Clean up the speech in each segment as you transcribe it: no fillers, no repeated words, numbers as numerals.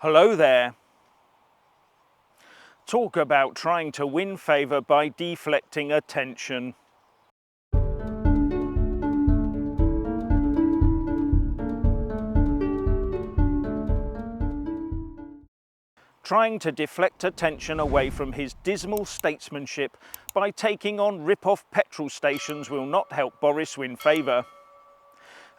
Hello there. Talk about trying to win favour by deflecting attention. Trying to deflect attention away from his dismal statesmanship by taking on rip-off petrol stations will not help Boris win favour.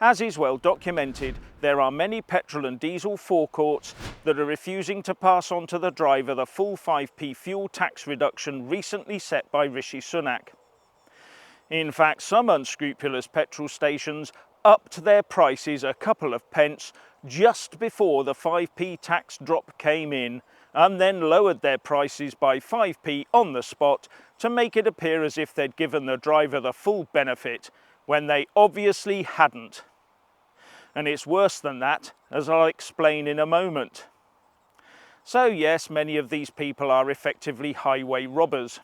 As is well documented, there are many petrol and diesel forecourts that are refusing to pass on to the driver the full 5p fuel tax reduction recently set by Rishi Sunak. In fact, some unscrupulous petrol stations upped their prices a couple of pence just before the 5p tax drop came in, and then lowered their prices by 5p on the spot to make it appear as if they'd given the driver the full benefit, when they obviously hadn't. And it's worse than that, as I'll explain in a moment. So yes, many of these people are effectively highway robbers.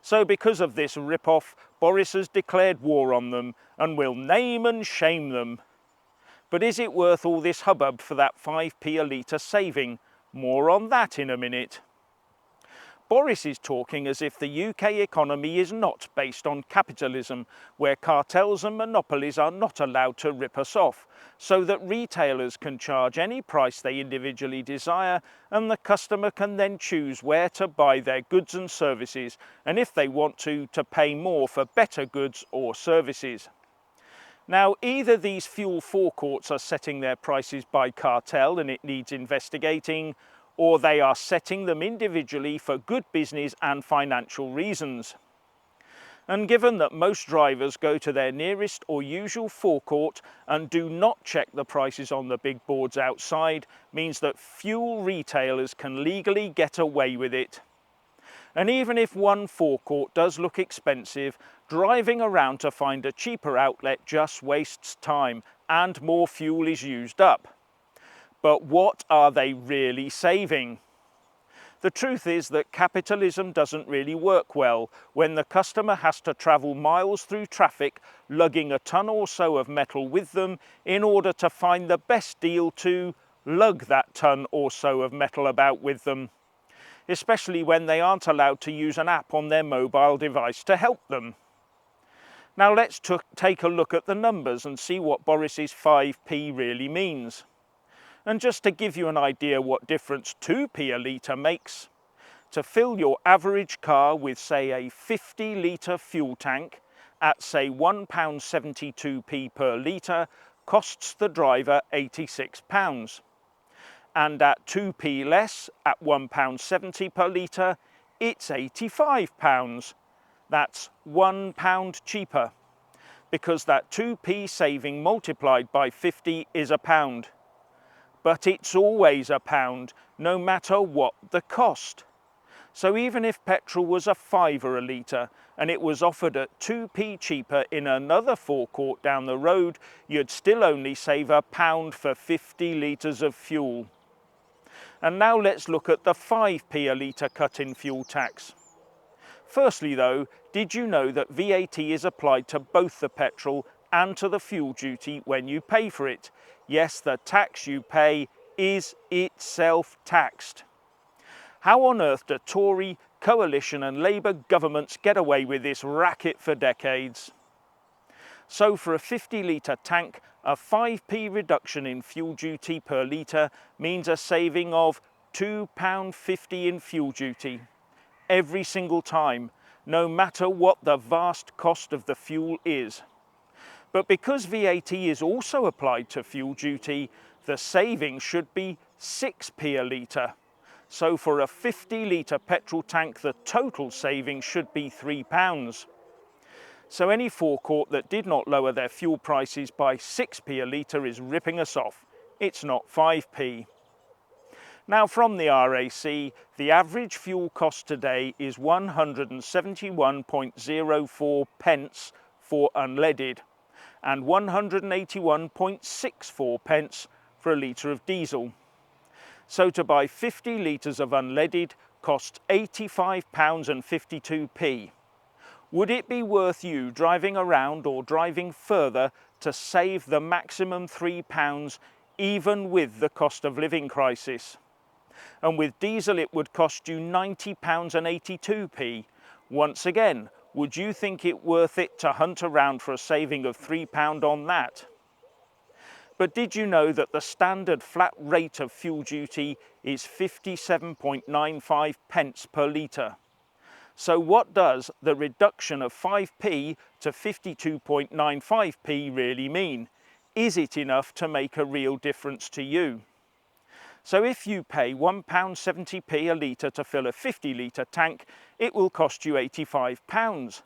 So because of this rip-off, Boris has declared war on them and will name and shame them. But is it worth all this hubbub for that 5p a litre saving? More on that in a minute. Boris is talking as if the UK economy is not based on capitalism, where cartels and monopolies are not allowed to rip us off, so that retailers can charge any price they individually desire, and the customer can then choose where to buy their goods and services, and if they want to pay more for better goods or services. Now, either these fuel forecourts are setting their prices by cartel and it needs investigating, or they are setting them individually for good business and financial reasons. And given that most drivers go to their nearest or usual forecourt and do not check the prices on the big boards outside, means that fuel retailers can legally get away with it. And even if one forecourt does look expensive, driving around to find a cheaper outlet just wastes time and more fuel is used up. But what are they really saving? The truth is that capitalism doesn't really work well when the customer has to travel miles through traffic, lugging a ton or so of metal with them in order to find the best deal to lug that ton or so of metal about with them, especially when they aren't allowed to use an app on their mobile device to help them. Now let's take a look at the numbers and see what Boris's 5p really means. And just to give you an idea what difference 2p a litre makes, to fill your average car with say a 50 litre fuel tank at say £1.72p per litre costs the driver £86. And at 2p less, at £1.70 per litre, it's £85. That's £1 cheaper, because that 2p saving multiplied by 50 is £1. But it's always £1, no matter what the cost. So even if petrol was a favour a litre and it was offered at 2p cheaper in another forecourt down the road, you'd still only save £1 for 50 litres of fuel. And now let's look at the 5p a litre cut in fuel tax. Firstly though, did you know that VAT is applied to both the petrol and to the fuel duty when you pay for it? Yes, the tax you pay is itself taxed. How on earth do Tory, Coalition and Labour governments get away with this racket for decades? So for a 50 litre tank, a 5p reduction in fuel duty per litre means a saving of £2.50 in fuel duty every single time, no matter what the vast cost of the fuel is. But because VAT is also applied to fuel duty, the saving should be 6p a litre. So for a 50 litre petrol tank, the total saving should be £3. So any forecourt that did not lower their fuel prices by 6p a litre is ripping us off. It's not 5p. Now from the RAC, the average fuel cost today is 171.04 pence for unleaded and 181.64 pence for a litre of diesel. So to buy 50 litres of unleaded costs £85.52. Would it be worth you driving around or driving further to save the maximum £3 even with the cost of living crisis? And with diesel it would cost you £90.82p. Once again, would you think it worth it to hunt around for a saving of £3 on that? But did you know that the standard flat rate of fuel duty is 57.95 pence per litre? So what does the reduction of 5p to 52.95p really mean? Is it enough to make a real difference to you? So if you pay £1.70p a litre to fill a 50-litre tank, it will cost you £85.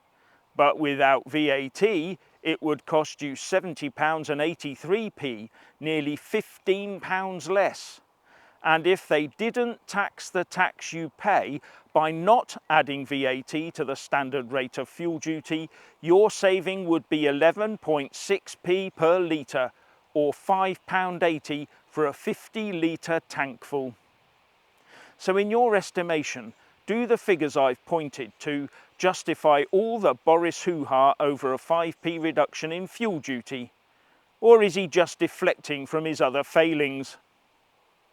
But without VAT, it would cost you £70.83p, nearly £15 less. And if they didn't tax the tax you pay by not adding VAT to the standard rate of fuel duty, your saving would be 11.6p per litre, or £5.80 for a 50-litre tank full. So in your estimation, do the figures I've pointed to justify all the Boris hoo-ha over a 5p reduction in fuel duty? Or is he just deflecting from his other failings?